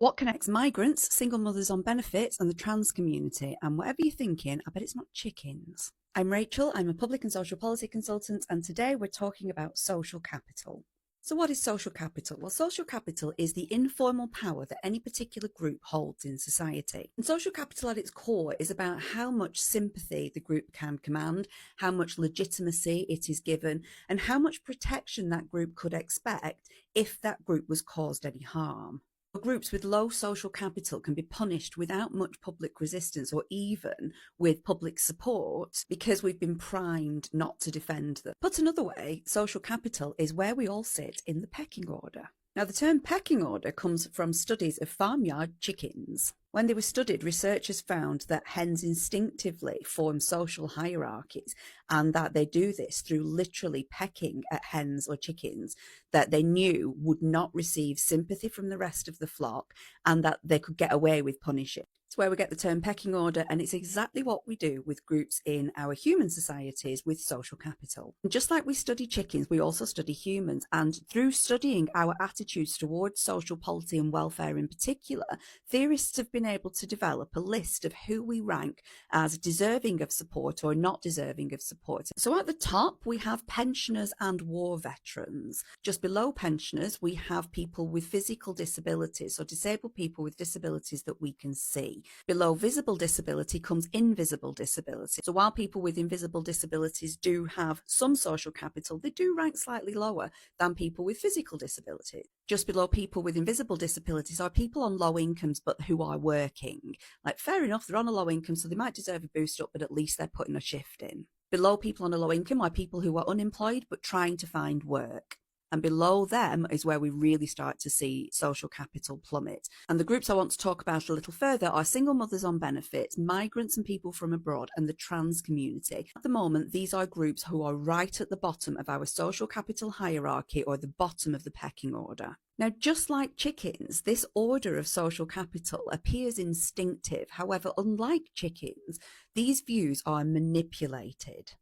What connects migrants, single mothers on benefits, and the trans community? And whatever you're thinking, I bet it's not chickens. I'm Rachel, I'm a public and social policy consultant, and today we're talking about social capital. So what is social capital? Well, social capital is the informal power that any particular group holds in society. And social capital at its core is about how much sympathy the group can command, how much legitimacy it is given, and how much protection that group could expect if that group was caused any harm. Groups with low social capital can be punished without much public resistance or even with public support because we've been primed not to defend them. Put another way, social capital is where we all sit in the pecking order. Now, the term pecking order comes from studies of farmyard chickens. When they were studied, researchers found that hens instinctively form social hierarchies and that they do this through literally pecking at hens or chickens that they knew would not receive sympathy from the rest of the flock and that they could get away with punishing. It's where we get the term pecking order, and it's exactly what we do with groups in our human societies with social capital. And just like we study chickens, we also study humans, and through studying our attitudes towards social policy and welfare in particular, theorists have been able to develop a list of who we rank as deserving of support or not deserving of support. So at the top, we have pensioners and war veterans. Just below pensioners, we have people with physical disabilities, so disabled people with disabilities that we can see. Below visible disability comes invisible disability. So while people with invisible disabilities do have some social capital, they do rank slightly lower than people with physical disability. Just below people with invisible disabilities are people on low incomes but who are working. Like, fair enough, they're on a low income, so they might deserve a boost up, but at least they're putting a shift in. Below people on a low income are people who are unemployed but trying to find work. And below them is where we really start to see social capital plummet. And the groups I want to talk about a little further are single mothers on benefits, migrants and people from abroad, and the trans community. At the moment, these are groups who are right at the bottom of our social capital hierarchy, or the bottom of the pecking order. Now, just like chickens, this order of social capital appears instinctive. However, unlike chickens, these views are manipulated.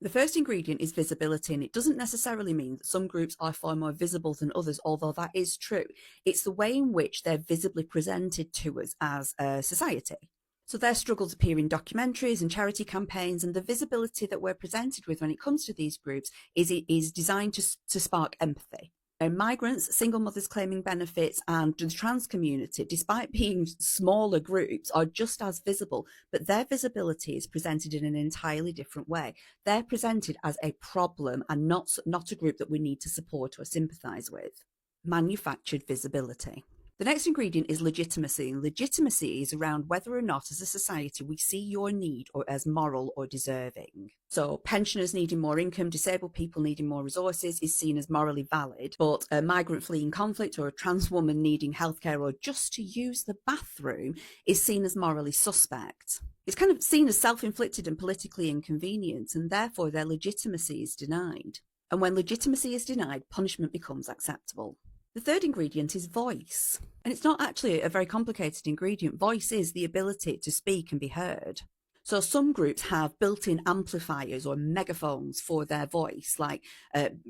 The first ingredient is visibility, and it doesn't necessarily mean that some groups are far more visible than others, although that is true. It's the way in which they're visibly presented to us as a society. So their struggles appear in documentaries and charity campaigns, and the visibility that we're presented with when it comes to these groups is designed to spark empathy. Migrants, single mothers claiming benefits, and the trans community, despite being smaller groups, are just as visible, but their visibility is presented in an entirely different way. They're presented as a problem and not a group that we need to support or sympathise with. Manufactured visibility. The next ingredient is legitimacy, and legitimacy is around whether or not as a society we see your need or as moral or deserving. So pensioners needing more income, disabled people needing more resources is seen as morally valid, but a migrant fleeing conflict or a trans woman needing healthcare or just to use the bathroom is seen as morally suspect. It's kind of seen as self-inflicted and politically inconvenient, and therefore their legitimacy is denied. And when legitimacy is denied, punishment becomes acceptable. The third ingredient is voice. And it's not actually a very complicated ingredient. Voice is the ability to speak and be heard. So some groups have built-in amplifiers or megaphones for their voice, like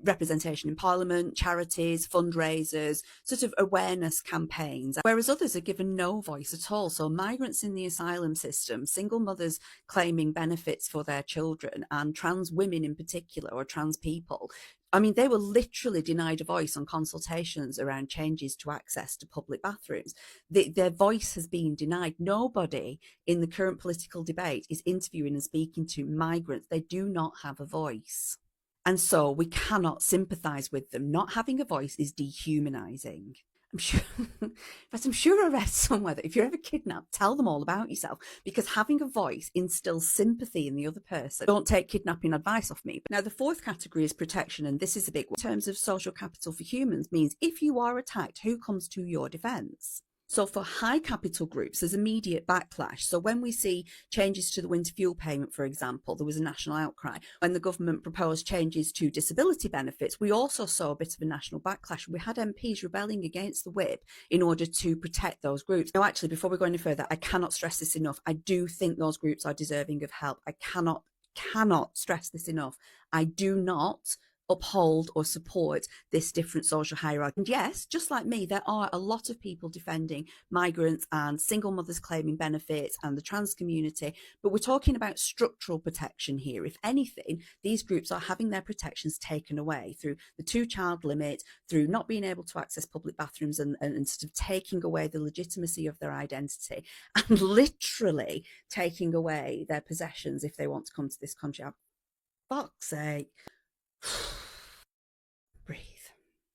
representation in parliament, charities, fundraisers, sort of awareness campaigns, whereas others are given no voice at all. So migrants in the asylum system, single mothers claiming benefits for their children, and trans women in particular, or trans people, I mean, they were literally denied a voice on consultations around changes to access to public bathrooms. Their voice has been denied. Nobody in the current political debate is interviewing and speaking to migrants. They do not have a voice. And so we cannot sympathise with them. Not having a voice is dehumanising. I'm sure I read somewhere that if you're ever kidnapped, tell them all about yourself, because having a voice instills sympathy in the other person. Don't take kidnapping advice off me. Now, the fourth category is protection, and this is a big one. In terms of social capital for humans means if you are attacked, who comes to your defence? So for high capital groups, there's immediate backlash. So when we see changes to the winter fuel payment, for example, there was a national outcry. When the government proposed changes to disability benefits, we also saw a bit of a national backlash. We had MPs rebelling against the whip in order to protect those groups. Now, actually, before we go any further, I cannot stress this enough. I do think those groups are deserving of help. I cannot stress this enough. I do not uphold or support this different social hierarchy. And yes, just like me, there are a lot of people defending migrants and single mothers claiming benefits and the trans community, but we're talking about structural protection here. If anything, these groups are having their protections taken away through the 2-child limit, through not being able to access public bathrooms, and sort of taking away the legitimacy of their identity and literally taking away their possessions if they want to come to this country. Fuck's sake. Breathe.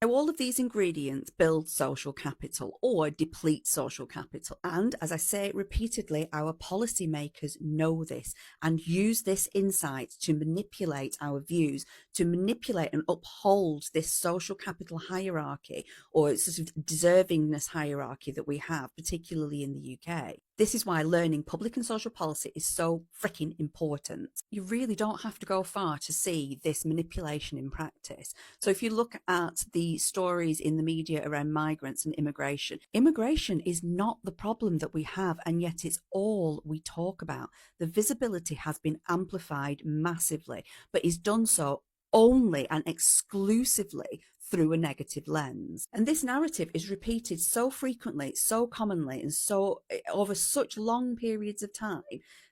Now, all of these ingredients build social capital or deplete social capital. And as I say repeatedly, our policymakers know this and use this insight to manipulate our views, to manipulate and uphold this social capital hierarchy or sort of deservingness hierarchy that we have, particularly in the UK. This is why learning public and social policy is so freaking important. You really don't have to go far to see this manipulation in practice. So if you look at the stories in the media around migrants and immigration, immigration is not the problem that we have, and yet it's all we talk about. The visibility has been amplified massively, but is done so only and exclusively through a negative lens. And this narrative is repeated so frequently, so commonly, and so over such long periods of time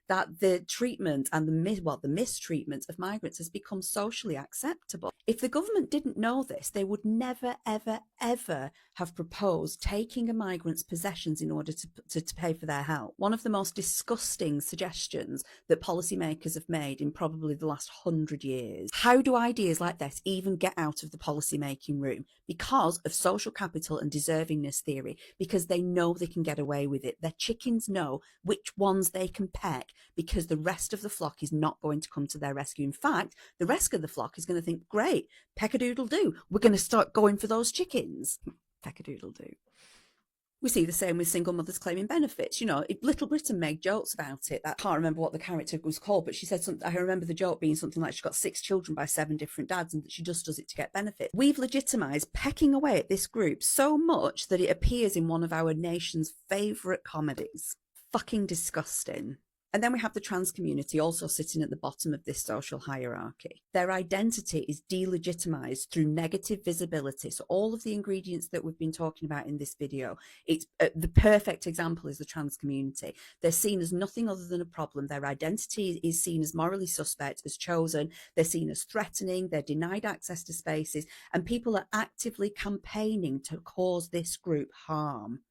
that the treatment and the mistreatment of migrants has become socially acceptable. If the government didn't know this, they would never, ever, ever have proposed taking a migrant's possessions in order to pay for their help. One of the most disgusting suggestions that policymakers have made in probably the last 100 years. How do ideas like this even get out of the policymaking room? Because of social capital and deservingness theory, because they know they can get away with it. Their chickens know which ones they can peck, because the rest of the flock is not going to come to their rescue. In fact, the rest of the flock is going to think, great, peck-a-doodle-doo, we're going to start going for those chickens. Peck-a-doodle-doo. We see the same with single mothers claiming benefits. You know, Little Britain made jokes about it. I can't remember what the character was called, but she said something. I remember the joke being something like she got 6 children by 7 different dads and that she just does it to get benefits. We've legitimised pecking away at this group so much that it appears in one of our nation's favourite comedies. Fucking disgusting. And then we have the trans community also sitting at the bottom of this social hierarchy. Their identity is delegitimized through negative visibility. So all of the ingredients that we've been talking about in this video, it's the perfect example is the trans community. They're seen as nothing other than a problem. Their identity is seen as morally suspect, as chosen. They're seen as threatening. They're denied access to spaces. And people are actively campaigning to cause this group harm.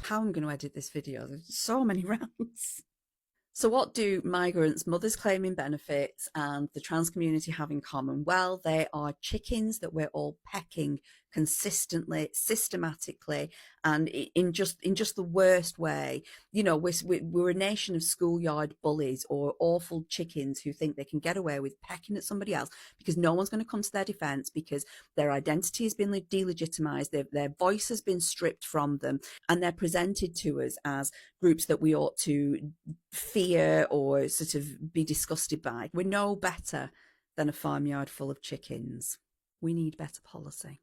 How I'm going to edit this video. There's so many rounds. So what do migrants, mothers claiming benefits, and the trans community have in common? Well, they are chickens that we're all pecking consistently, systematically, and in just the worst way. You know, we're a nation of schoolyard bullies or awful chickens who think they can get away with pecking at somebody else because no one's going to come to their defense, because their identity has been delegitimized, their voice has been stripped from them, and they're presented to us as groups that we ought to fear or sort of be disgusted by. We're no better than a farmyard full of chickens. We need better policy.